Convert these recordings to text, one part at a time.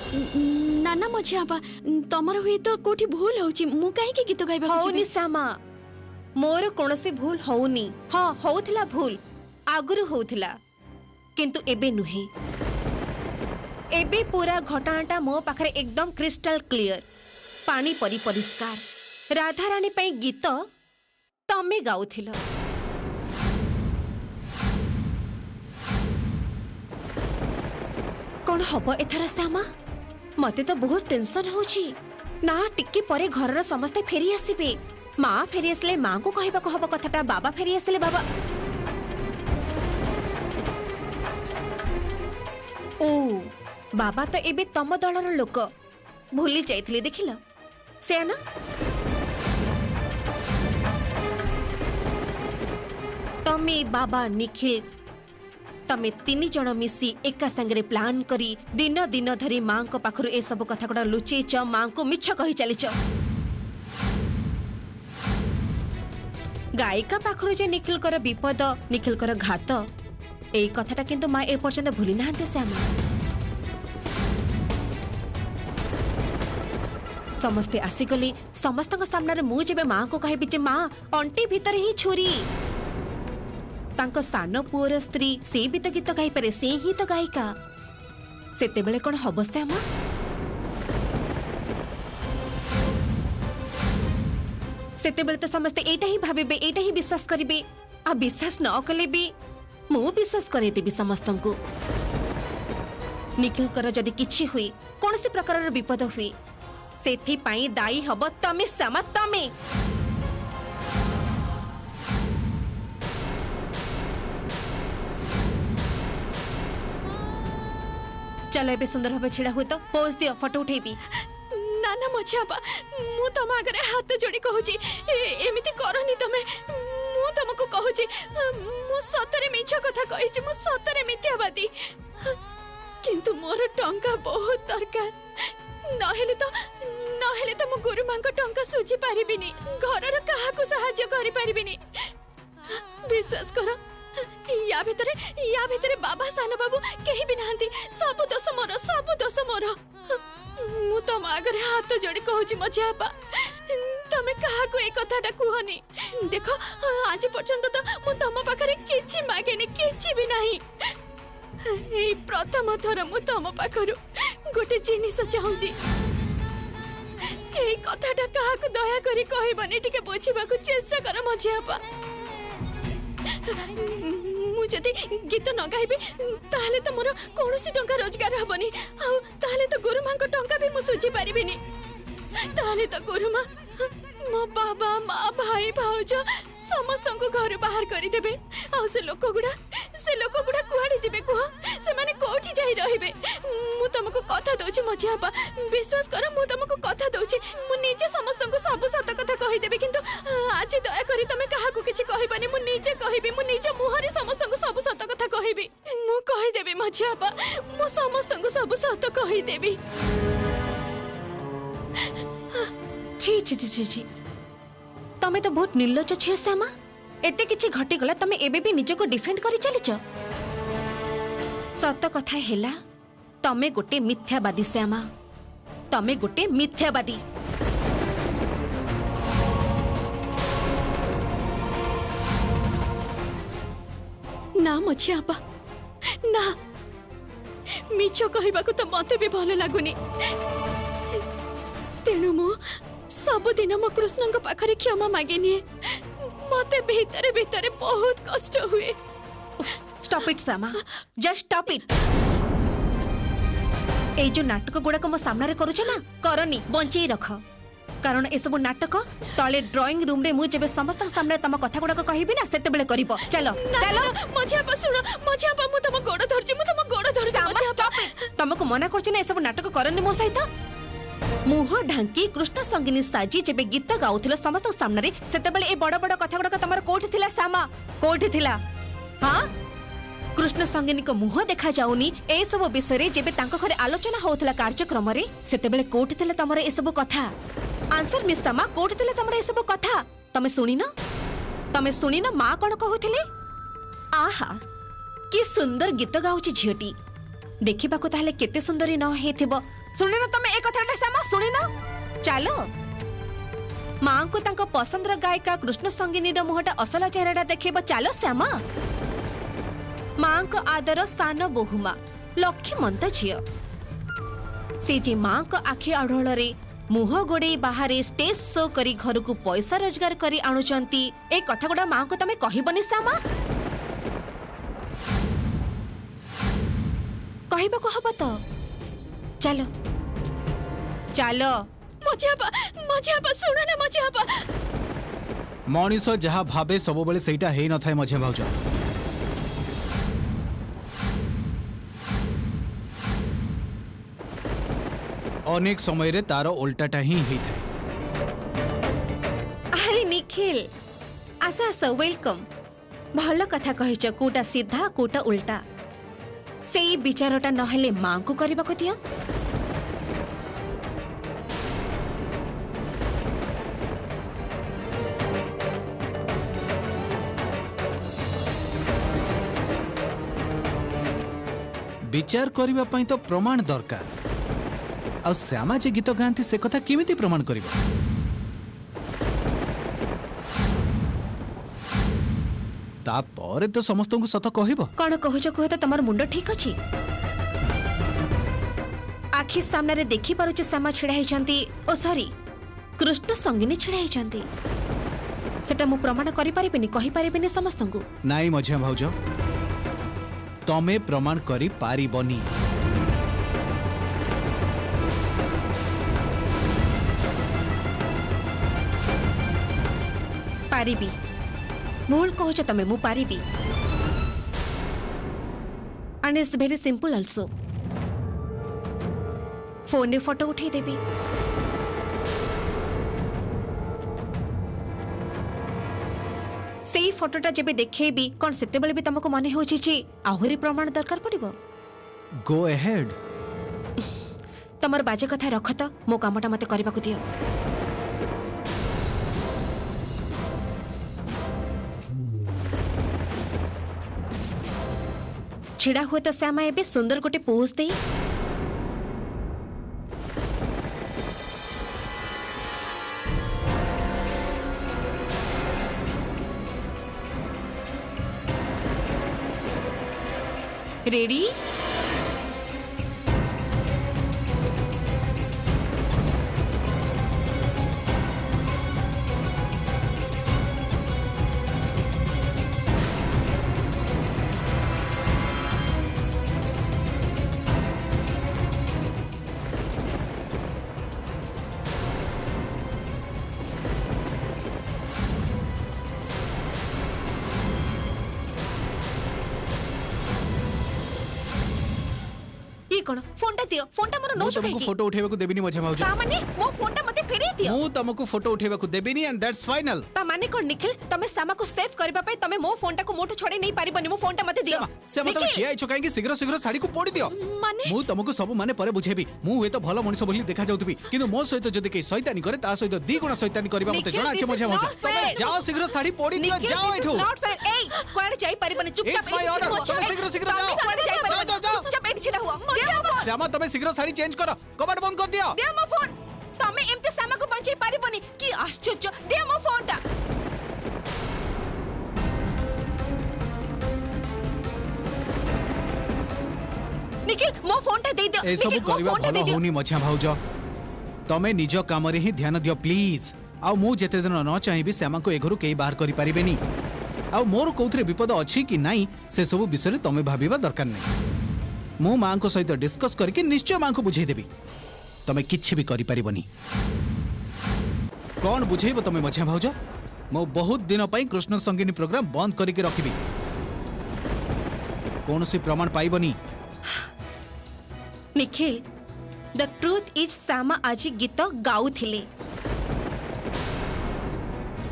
नाना मझिया बा तमर हुए तो कोठी भूल होची मु काहे के गीत गाइबा होनी श्यामा मोर कोनसी भूल होनी। हाँ होउथिला भूल आगुरु होउथिला किंतु एबे नुहे। एबे पूरा घटनाटा मो पाखरे एकदम क्रिस्टल क्लियर पानी परी परिष्कार। राधा रानी पई गीत तमे गाउथिल। कौन हब एथर श्यामा मते तो बहुत टेंशन होची ना टिक्की परे घरर समस्ते फेरी आसीबे। माँ फेरी आसले माँ को कहबा हब कथाटा बाबा फेरी आसले बाबा ओ बाबा तो एबे तम दलर लोक भूली जाइथिले देखिल से ना। तमे बाबा निखिल तमे तीन जन मिसी एका संगे प्लान करी दिन दिन धरी माँ को पाखरु ए सब कथा गुडा लुचेच माँ को मिछ कही चलीच। गायिका पाखरु जे निखिल कर विपद निखिल कर घात ए कथाटा किंतु माँ ए पर्यंत भूली नाहंते श्यामा। समस्ते आसीगले समस्त सामने मु जेबे माँ को कहबी जे माँ अंटी भीतर ही छुरी तांको सान पुअर स्त्री से भी तो गीत गाई पारे से ही तो गायिका सेते बेले कोन हब श्यामा। सेते बेले तो समस्ते एटा ही भाबिबे एटा ही विश्वास करिबे आ विश्वास न कले भी मु विश्वास करे देबी समस्तंकु। निखिल कर जदि किछि हुई कोनसी प्रकार विपद हुई सेथि पाई दायी हब तमे श्यामा तमे। चलो एबे सुंदर भाव छिड़ा हुए तो पोज दियो फोटो उठेबी। नाना मझिया बा मु तम आगरे हाथ जोड़ी कहूची एमिति करनी तमे मु तुमको कहूची मु सतरे मिछ कथा कहिची मु सतरे मिथ्यावादी किंतु मोर टंका बहुत दरकार नहेले तो मु गुरु मां को टंका सुझी पारिबिनी घरर काहा को सहाय्य करि पारिबिनी। विश्वास करो या भितरे बाबा सान बाबू केही भी नाहंती सब दोष मोर मु तम आगरे हाथ जोड़ी कहूची मझिया बा तमे काहा को ए कथाटा कुहनी। देखो आज पर्यंत तो मु तम पाखरे किछि मागेनी किछि भी नाही ए प्रथम थर मु तम पाखरु गोटे जिनिस चाहूची ए कथाटा काहा को दया करी कहबनी टिके बुझिबा को चेष्टा कर मझिया बा। मुझे गीत न गाइबे ताहले तो मोर कोनोसी टंका रोजगार हबनी आ ताहले तो गुरु मां को टंका भी मु सुझी पारिबिनी ताहले तो गुरु मां मो बाबा माँ भाई भाउज समस्त को घर बाहर करी देबे आ से लोक गुडा कुआडे जिबे कुह से माने कोठी जाई रहिबे। मु तुमको कथा दोची मझिया बा विश्वास कर मु तुमको कथा दोची मु निजे समस्त को सब सत कथा कहि देबे किंतु आज दया करी तमे काहा को किछि कहबानी मु निजे कहबी मु निजे मुहरे समस्त को सब सत कथा कहबी मु कहि देबे मझिया बा मु समस्त को सब सत कहि देबी। छी छी छी छी तमे तो बहुत निर्लज छे श्यामा एते किछि घटी गला तमे एबे भी निज को डिफेंड करी चलीच। सत कथा हेला तमे गोटे मिथ्यावादी श्यामा तमे गोटे मिथ्यावादी। ना मझिया बा ना मिछ कहबा को तो मते भी भल लागुनी तेणु मु सबुदिन मो कृष्ण को पाखरे क्षमा मागेनी मते भीतर भीतर बहुत कष्ट हुए। Stop it Shyama just stop it. ए जो नाटक गुड़ा को मो सामने करूछ ना करनी बंचई रख कारण ए सब नाटक तले ड्राइंग रूम रे मु जेबे समस्त सामने तम कथा गुड़ा को कहबी ना सेते बेले करिवो। चलो चलो मझिया बा सुनो मझिया बा मु तम गोड़ धरजी स्टॉप इट। तुमको मना करछ ना ए सब नाटक करनी मो सहित मुह ढांकी कृष्ण संगिनी साजी जेबे गीत गाउथिल समस्त सामने सेते बेले ए बड़ बड़ कथा गुड़ा तमर कोठी थिला श्यामा कोठी थिला। हां कृष्ण संगिनी को मुह देखा जाउनी ए सब विषय रे जेबे तांको घरे आलोचना होथला कार्यक्रम रे सेते बेले कोठी थिला तमर ए सब कथा आंसर मिस तमा कोठी थिला तमर ए सब कथा तमे सुनी ना मां कोन कहउथिले आहा कि सुंदर गीत गाउची झियोटी देखा को ताहले केते सुंदरी न हेथिबो सुनि न तमे ए कथाटा श्यामा सुनि न चलो मां को तांको पसंदर गायिका कृष्ण संगिनी रो मुहटा असल चेहराटा देखिबो चलो श्यामा मां को आदर सान बहुमा लक्ष्मंत झियो सेठी मां को आखि अढ़ल रे मुह गोड़े बाहर स्टेज शो करी घर को पैसा रोजगार करी आणुचंती ए कथा गुडा मां को तमे कहिबनी श्यामा कहबा को हबो तो चलो चलो मजाबा सुनो ना मजाबा मनीष जहाँ भावे सब बेले सेटा हेई न थाए मझे भाउज अनेक समय रे तार उल्टाटा ही हेई थाए। अरे निखिल आसा आसा वेलकम भल कथा कहिच कोटा सीधा कोटा उल्टा सेई विचारटा नहेले मां को करबा को दियो विचार करबा पई तो प्रमाण दरकार आ श्यामा जे गीत गांती से कथा केमिति प्रमाण करबा तापर तो समस्त को सत कहबो कौन कहूच कह तो तमर मुंड ठीक अछि आखि सामने रे देखि पारुचे श्यामा छिड़ा हेचंती ओ सॉरी कृष्ण संगिनी छिड़ा हेचंती सेटा मु प्रमाण करि परिबिनी कहि परिबिनी समस्त को नाई मझे भाउज तमे प्रमाण करी पारिबनी पारिबी भूल कहूच तमे मु पारिबी and it's very simple also phone रे फोटो उठै देबी सेई फोटोटा जेबे देखेबी कोन सेते बेले भी तमको माने होछि छी आहुरी प्रमाण दरकार पड़िबो गो अहेड तमर बाजे कथा रख तो मो कामटा मते करबा को दियो छिड़ा हुए तो श्यामा एबे सुंदर गोटे पोज दे रेडी कोन फोनटा दियो फोनटा मोर नो तुमको फोटो उठेबा को देबिनी मझे भाउज ता माने मो फोनटा मते फेरी दियो मु तुमको फोटो उठेबा को देबिनी एंड दैट्स फाइनल ता माने कोन निखिल तमे सामा को सेव करबा पे तमे मो फोनटा को मोठ छोड़े नहीं पारिबनी मो फोनटा मते दियो से मतलब किया इछो काहे कि शीघ्र शीघ्र साड़ी को पोड़ी दियो माने मु तुमको सब माने परे बुझेबी मु हे तो भलो मनिष बोली देखा जाउतबी किंतु मो सहित जदी के शैतानी करे ता सहित दी गुण शैतानी करबा मते जणा अछि मझे भाउज तमे जाओ शीघ्र साड़ी पोड़ी दियो जाओ एठो नॉट फेयर ए कोड जाई पारिबनी चुपचाप माय ऑर्डर तमे शीघ्र शीघ्र जाओ कोड जाई पारिबनी चुपचाप एठी छिड़ा हुआ श्यामा तमे शीघ्र साड़ी चेंज करो कबाड़ बंद कर दियो दे मो फोन तमे एमते सामा को बंचाई पारिबनी की आश्चर्य दे मो फोनटा निखिल मो फोनटा दे दियो ए सब करबा भलो होनी मछा भाउज तमे निज काम रे ही ध्यान दियो प्लीज आ मु जेते दिन न चाहिबी श्यामा को एघरु केई बाहर करि परिबेनी आ मोर कोथरे विपद अछि कि नाही से सब विषय तमे भाबिबा दरकार नै मु मां को सहित डिस्कस करके निश्चय मां को बुझाई देबी तमे किछि भी करि परिबनी कौन बुझेइबो तमे मछा भाउज मो बहुत दिन पई कृष्ण संगिनी प्रोग्राम बंद करके रखिबी कोनसी प्रमाण पाइबनी निखिल द ट्रूथ इज सामा आज गीत गाउथिले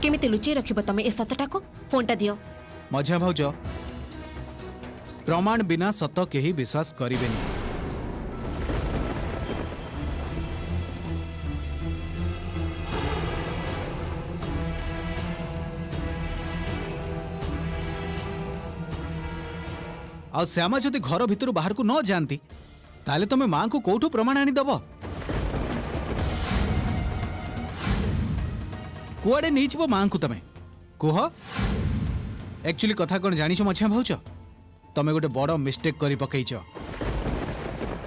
केमिते लुचि रखिबो तमे ए सतटा को फोनटा दियो मझा भाउज प्रमाण बिना सत केही विश्वास करिबेनी आ श्यामा जदि घर भितर बाहर को न जानती ताले तुम मां को कोठू प्रमाण आनी दब कुआडे नहीं जीव मां को तमे कुह एक्चुअली कथा कौन जानी मछिया भाउच तमे गोटे बड़ मिस्टेक करी पकईच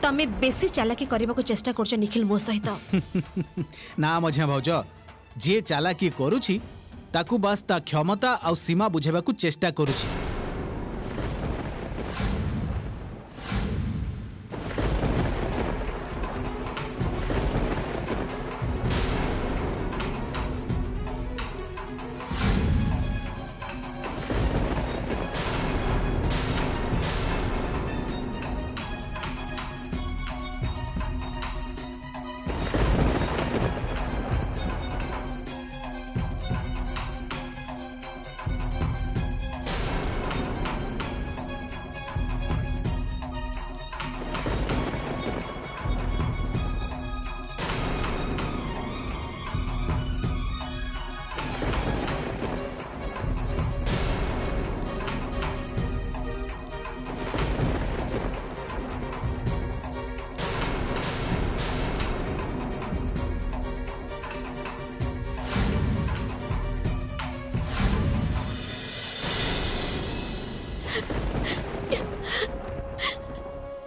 तमे बेसी चालाकी करबा को चेष्टा करछ निखिल मो सहित ना मझिया भाउज जे चालाकी करूछि ताकू बास ता क्षमता आ सीमा बुझेबा को चेष्टा करूछि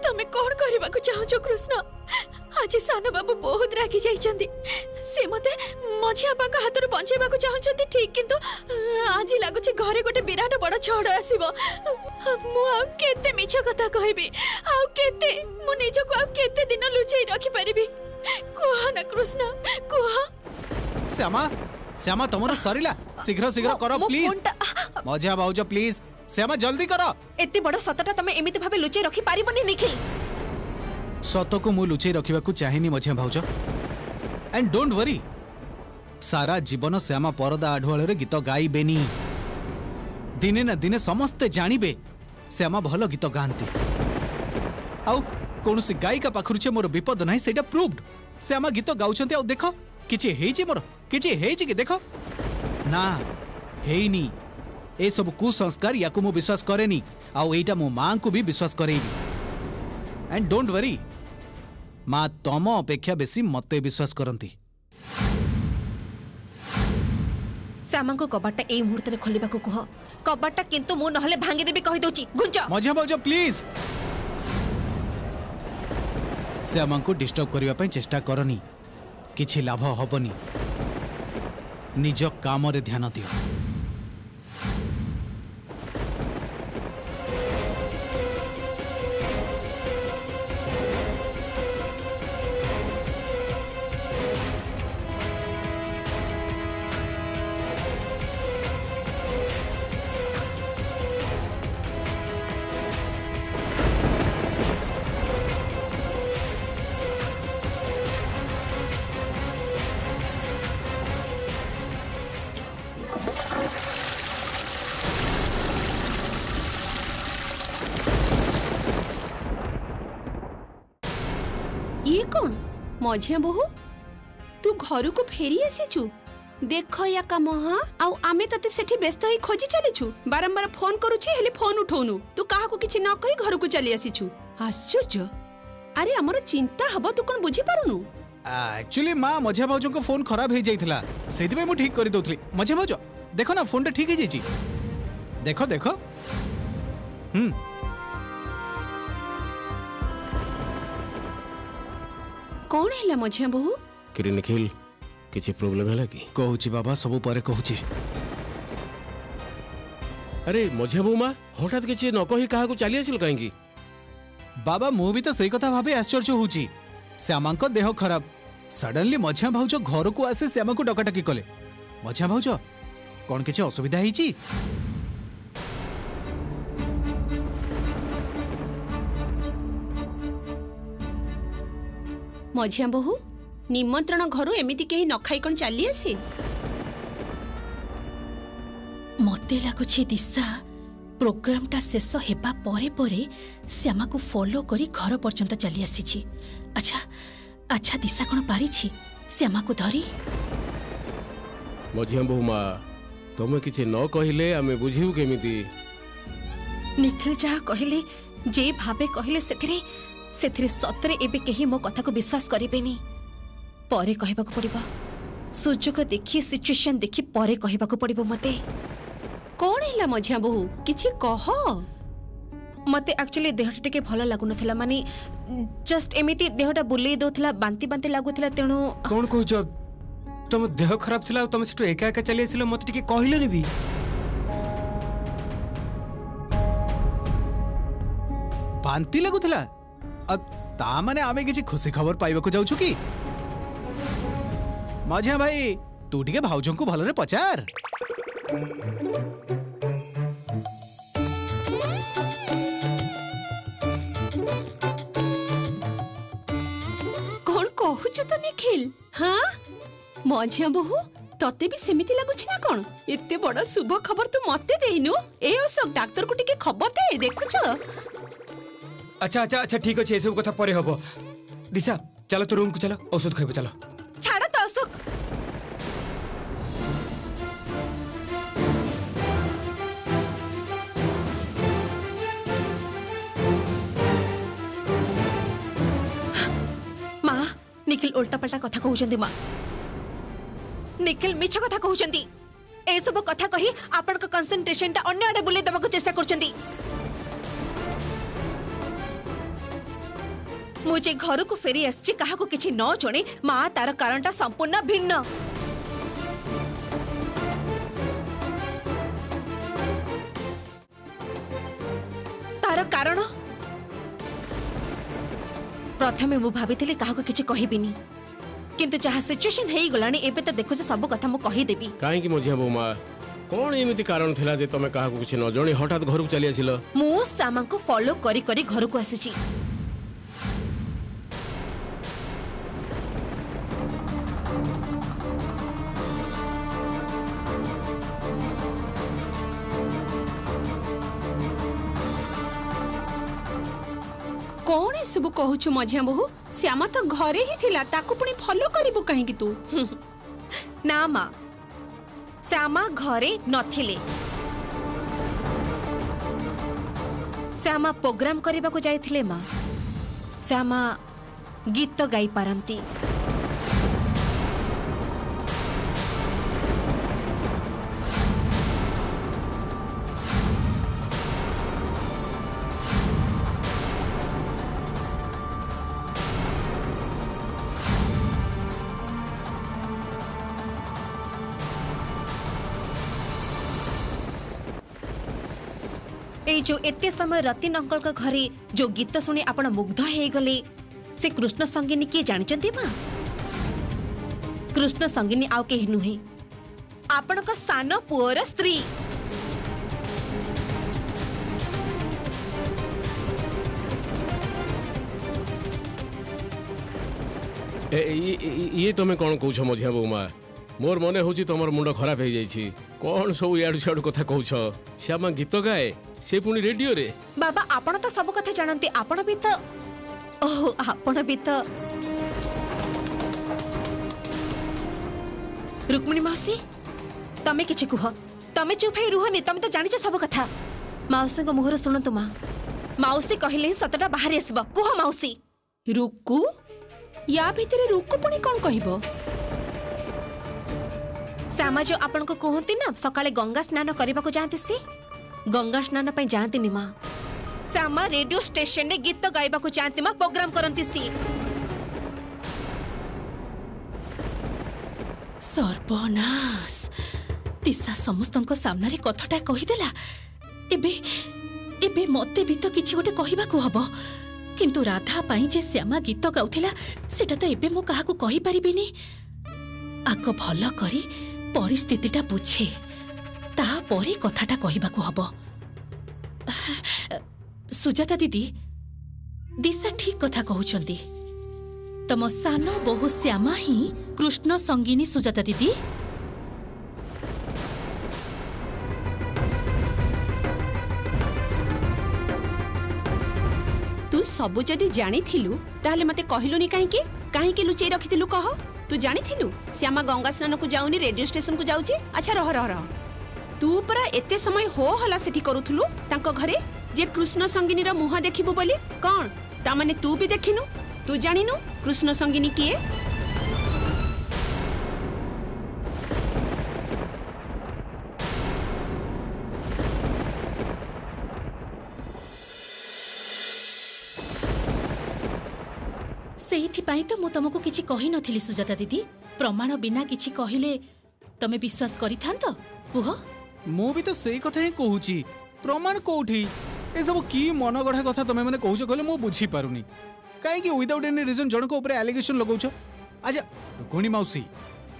तमे कौन करबा को चाहो कृष्ण आज सान बाबू बहुत रागी जाइछंदी से मते मझिया बाका हाथर बंचेबा को चाहछंदी ठीक किंतु आज लागुछि घरे गोटे विराट बड़ छड़ आसीबो मु आ केते मिछ कथा कहबी आ केते मु निज को आ केते दिन लुचई रखि परिबी कोहा ना कृष्ण कोहा श्यामा श्यामा तुमरो सरीला शीघ्र शीघ्र करो प्लीज मझिया भाउज प्लीज श्यामा जल्दी करो एते बड़ सतटा तमे एमिति भाबे लुचई रखि पारिबनी निखिल सत को मु लुचई रखिबा को चाहेनी मझिया भाउज एंड डोंट वरी सारा जीवन श्यामा परदा आढुआल रे गीत गाइबेनी दिने ना दिने समस्ते जानिबे श्यामा भल गीत गांती आउ कोनोसी गायिका पाखरु छे मोर विपद नाही सेटा प्रूव्ड श्यामा गीत गाउछंती आउ देखो किछि हेइछि मोर किछि हेइछि कि देखो ना हेइनी ए सब कुसंस्कार याकु मु विश्वास करेनी आउ एटा मो मां को भी विश्वास करेनी एंड डोंट वरी मां तम अपेक्षा बेसी मते विश्वास करंती श्यामा को कबाटा ए मुहूर्त रे खोलिबा को कह कबाटा किंतु मु नहले भांगी देबी कहि दोची गुंज मझिया भाउज प्लीज श्यामा को डिस्टर्ब करबा पई चेष्टा करनी किछि लाभ हबनी निज काम रे ध्यान दियो ये कौन मझिया बहु तू घर को फेरी आसीचु देख या काम हाँ आउ आमे तते सेठी व्यस्त होई खोजी चलीछु बारंबार फोन करूछि हेले फोन उठौनु तू काहा को किछि न कहि घर को चली आसीछु आश्चर्य अरे हमर चिंता हबो तू कोन बुझी पारुनु एक्चुअली मां मझिया भाउज को फोन खराब हे जाइथिला सेदि में मु ठीक करि दोथली मझिया भाउज देखो ना फोन टा ठीक हे जाइछि देखो देखो कौन हैला मझिया बहु किरी निखिल किछि प्रॉब्लम हैला कि कहूची बाबा सब परे कहूची अरे मझिया बहु मां हठात किछि न कहि काहा को चली आसिल काहेकि बाबा मु भी तो सही कथा भाबे आश्चर्य होउची श्यामा को देह खराब सडनली मझिया भाउज घर को आसे श्यामा को डकाटकी कले मझिया भाउज कौन किछि असुविधा हेची मझिया बहु निमंत्रण घरु एमिति केही न खाई कोन चली आसी मते लागुछि दिशा प्रोग्राम टा शेष हेबा परे परे श्यामा को फॉलो करी घर पर्यंत चली आसीछि अच्छा अच्छा दिशा कोन पारिछि श्यामा को धरी मझिया बहु मां तमे किछि न कहिले आमे बुझिउ केमिति निखिल जा कहले जे भाबे कहले सेथिरे सेथिरे सतरे एबे केही मो कथा को विश्वास करिबेनी परे कहबाकू पड़िबो सुजोग देखि सिचुएशन देखि परे कहबाकू पड़िबो मते कौन है मझिया बहु किछि कह मते एक्चुअली देहटा टिके भलो लागु नथिला माने जस्ट एमिति देहटा बुलेई दोथला बांती बांती लागुथला तेणु कौन कहूछ तुम देह खराब थिला तुम सेठु एका एका चली आसिलो मते टिके कहिलोनी भी बांती लगुला ता माने आमे किछि खुशी खबर पाइबाकू जाउछु की मझिया भाई तू टिके भाउजों को भलरे पचार कौन कहूछ तो निखिल हाँ मझिया बहु तते भी सेमिति लागुछि ना कौन एते बड़ा शुभ खबर तू मते देइनु ए अशोक डाक्टर को टिके खबर दे देखुछ अच्छा अच्छा अच्छा ठीक अछि ए सब कथा परे हबो दिशा चलो तो रूम को चलो औषध खाइबो चलो छाड़ा तो अशोक माँ निखिल उल्टा पल्टा कथा कहउचंदी माँ निखिल मिछ कथा कहउचंदी ए सब कथा कही आपन को कंसंट्रेशन ता अन्य आडे बुले दबाको चेष्टा करचंदी मुझे घर को फेरी आसची कहा को किछि न जणे माँ तार कारणटा संपूर्ण भिन्न तार कारण प्रथमे मु भाबिथिली कहा को किछि कहिबिनी किंतु जहा सिचुएशन हेई गलानी एबे तो देखो सब कथा मु कहि देबी काहे की मझिया बोमा कौन एमिति कारण थिला जे तमे काहा को किछि न जणी हठात घर को चली आसिलो मु सामा को फॉलो करी करी घर को आसीची कौन ए सब कहूछ मझिया बहु श्यामा तो घरे ही थिला ताको पुनी फॉलो करिबो काहे की तू ना माँ श्यामा घरे नथिले श्यामा प्रोग्राम करने को जाइथिले माँ श्यामा गीत गाई पारंती ए जो एते समय रतिन अंकल का घरे जो गीत सुनी आपण मुग्ध हे गले से कृष्ण संगिनी किए जानचंती मां कृष्ण संगिनी आउ केहि नुहे आपण का सान पुअर स्त्री ये तमे कौन कहूछ मझिया बोमा मोर मने होची तमर मुंड खराब हे जाईची कौन सब याड छाड कथा कहूछ श्यामा गीत गाए से पुनी रेडियो रे बाबा आपण तो सब कथा जानते आपण भी तो ओह आपण भी तो रुक्मिणी मौसी तमे किछि कुह तमे चुप हे रुहनी तमे तो जानिछ सब कथा मौसी को मुहर सुनतु मां मौसी कहले सतटा बाहर आसबो कुह मौसी रुकु या भितरे रुकु पुनी कोन कहिबो श्यामा जो आपण को कहती ना सकाळे गंगा स्नान करबा को जाते सी गंगा स्नान पे जाती नी मां श्यामा रेडियो स्टेशन ने गीत गाइबा को जाती मां प्रोग्राम करंती सी सर्वनाश तिसा समस्तंको सामने रे कथटा कहि देला एबे एबे मते भी तो किछि गोटे कहिबा को हबो किंतु राधा पाई जे श्यामा गीत गाउथिला सेटा तो एबे मो काहा को कहि परिबिनी आको भलो करी परिस्थितिटा बुझे ता परे कथाटा कहिबा को हबो सुजाता दीदी दिशा ठीक कथा कहउचंदी तम सानो बहु श्यामा ही कृष्ण संगिनी सुजाता दीदी तू सबु जदी जानी थिलु ताहले मते कहिलुनी काहे की लुचै रखिथिलु कह तू जानी थिलु श्यामा गंगा स्नान को जाउनी रेडियो स्टेशन को जाउची अच्छा रह रह रह तू परा एते समय हो हला सेठी करूथुलु तांको घरे जे कृष्ण संगिनी रो मुहा देखिबु बोली कोन तामाने तू भी देखिनु तू जानिनु कृष्ण संगिनी किए ସେଇଥିପାଇଁ ତ ମୁଁ ତମକୁ କିଛି କହି ନଥିଲି ସୁଜାତା ଦିଦି ପ୍ରମାଣ ବିନା କିଛି କହିଲେ ତମେ ବିଶ୍ୱାସ କରିଥାନ୍ତ କୁହ ମୁଁ ବି ତ ସେଇ କଥା ହିଁ କହୁଛି ପ୍ରମାଣ କୋଉଠି ଏସବୁ କି ମନଗଢ଼ା କଥା ତମେ ମାନେ କହୁଛ କହିଲେ ମୁଁ ବୁଝିପାରୁନି କାହିଁକି ୱିଦାଉଟ୍ ଏନି ରିଜନ ଜଣଙ୍କ ଉପରେ ଆଲିଗେସନ ଲଗାଉଛ ଆଚ୍ଛା ରୁକ୍ମିଣୀ ମାଉସୀ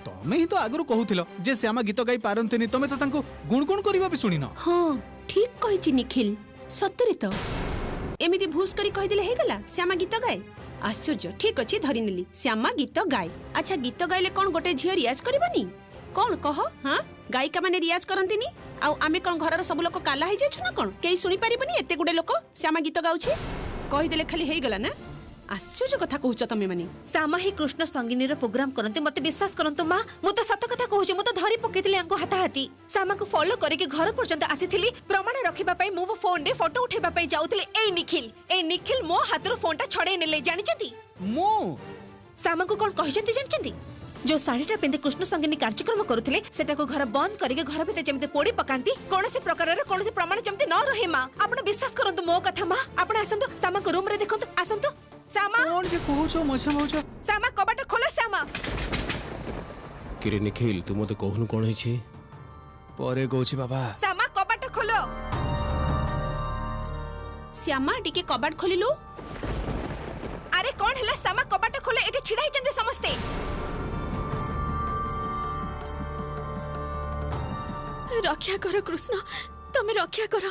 ତମେ ହିଁ ତ ଆଗରୁ କହୁଥିଲ ଯେ ଶ୍ୟାମା ଗୀତ ଗାଇ ପାରନ୍ତିନି ତମେ ତ ତାଙ୍କୁ ଗୁଣଗୁଣ କରିବା ବି ଶୁଣିନ हाँ ठीक कहिछि निखिल सतरे तो एमिति भूस करी कहिदिले हेगला श्यामा गीत गाए आश्चर्य ठीक अछि धरि नेली श्यामा गीत गाए अच्छा गीत गाइले कोन गोटे झियो रियाज करबनी कोन कह हां गायिका माने रियाज करंतिनी आउ आमे कोन घरर सब लोक काला हे जाछु ना कोन केई सुनि पारिबनी एते गुडे लोक श्यामा गीत गाउछि कहिदिले खाली हेगला ना आश्चर्य कथा कहूच तमे माने श्यामा ही कृष्ण संगिनी रो प्रोग्राम करते मते विश्वास करंतु मां मु तो सत कथा कहूची मु तो धरी पकेतिले अंको हाथाहाती श्यामा को फॉलो करे के घर पर्यंत आसीथिली प्रमाण रखिबा पई मु फोन रे फोटो उठेबा पई जाउथिले ए निखिल मो हाथरो फोनटा छडे नेले जानि छथि मो श्यामा को कोन कहि जंती जानि छथि जो साड़ीटा पिंधे कृष्ण संगिनी कार्यक्रम करुथिले सेटा को घर बंद करके घर भीतर जेमते पोड़ी पकांती कोनसे प्रकार रे कोनसे प्रमाण जेमते न रहे मां आपण विश्वास करंतु मो कथा मां आपण आसंतु श्यामा को रूम रे देखंतु आसंतु श्यामा कौन से कहूछो मछा भाउछ श्यामा कबाट खोला श्यामा किरे निखिल तू मते कहनु कोन हिछि परे कहूछि बाबा श्यामा कबाट खोलो श्यामा टिके कबाट खोलिलु अरे कौन हैला श्यामा कबाट खोले एठी छिडा हिचंते समस्ते रक्षा कर कृष्ण तमे रक्षा कर